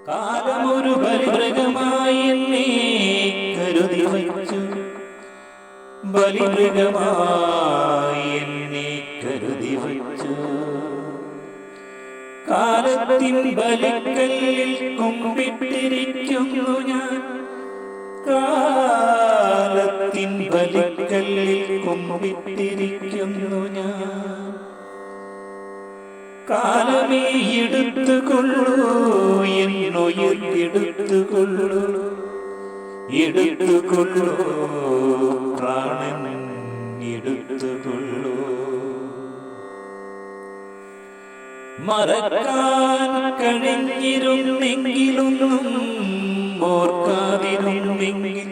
കാലമൊരു ബലിമൃഗമായി എന്നെ കരുതി വച്ചു, ബലിമൃഗമായി എന്നെ കരുതി വച്ചു. കാലത്തിൻ ബലിക്കല്ലിൽ കുമ്പിട്ടിരിക്കുന്നു ഞാൻ, കാലത്തിൻ ബലിക്കല്ലിൽ കുമ്പിട്ടിരിക്കുന്നു ഞാൻ. കാലമേ എടുത്തുകൊള്ളൂ, എന്നുയിർ എടുത്തുകൊള്ളൂ, എടുത്തുകൊള്ളൂ, പ്രാണൻ എടുത്തുകൊള്ളൂ. മറക്കാൻ കഴിഞ്ഞിരുന്നെങ്കിലൊന്നും ഓർക്കാതിരുന്നെങ്കിൽ,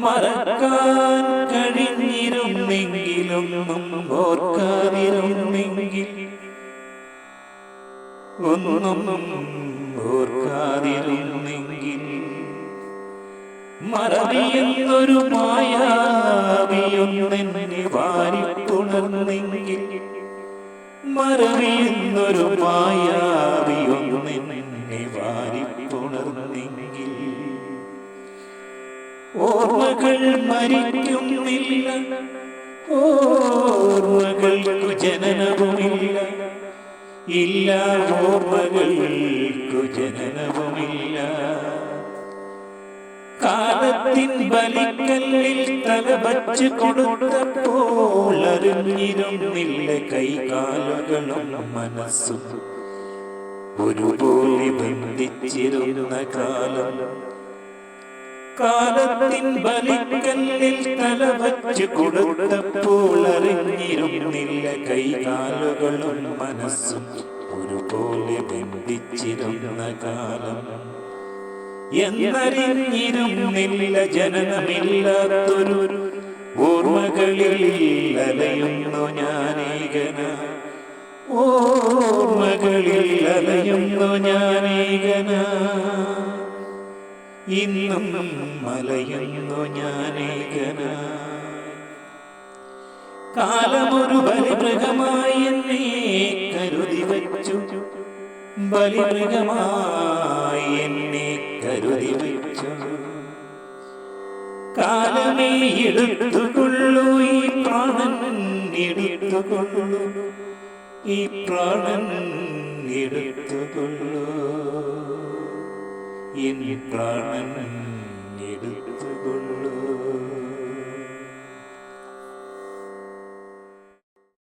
മറക്കാൻ കഴിഞ്ഞിരുന്നെങ്കിലൊന്നും ഓർക്കാതിരുന്നെങ്കിൽ, ഒന്നും ഓർക്കാതിരുന്നെങ്കിൽ, മറവിയെന്നൊരു മായാവിയൊന്നെന്നെ വാരിപ്പുണർന്നെങ്കിൽ, മറവിയെന്നൊരു മായാവിയൊന്നെന്നെ വാരിപ്പുണർന്നെങ്കിൽ. ഓർമ്മകൾ മരിക്കുന്നില്ല, ഓർമ്മകൾക്കു ജനനവുമില്ല, ഇല്ല ഓർമ്മകൾക്കു ജനനവുമില്ല. കാലത്തിൻ ബലിക്കല്ലിൽ തലവച്ച് കൊടുത്തപ്പോൾ അറിഞ്ഞിരുന്നില്ല കൈകാലുകളും മനസ്സും ഒരുപോലെ ബന്ധിച്ചിരുന്ന കാലം. കാലത്തിൻ ബലിക്കല്ലിൽ തലവച്ച് കൊടുത്തപ്പോൾ അറിഞ്ഞിരുന്നില്ല കൈകാലുകളും മനസ്സും ഒരുപോലെ ബന്ധിച്ചിരുന്ന കാലം. എന്നറിഞ്ഞിരുന്നില്ല ജനനമില്ലാത്തൊരു ഓർമ്മകളിൽ അലയുന്നു ഞാനേകന, ഓർമ്മകളിൽ അലയുന്നു ഞാനേകന, ഇന്നും അലയുന്നു ഞാനേകന. കാലമൊരു ബലിമൃഗമായി എന്നെ കരുതി വച്ചു, ബലിമൃഗമായി എന്നെ കരുതി വച്ചു. കാലമേ എടുത്തുകൊള്ളൂ, ഈ പ്രാണൻ എടുത്തുകൊള്ളൂ, ഈ പ്രാണൻ എടുത്തുകൊള്ളൂ, എൻ പ്രാണൻ എടുത്തു.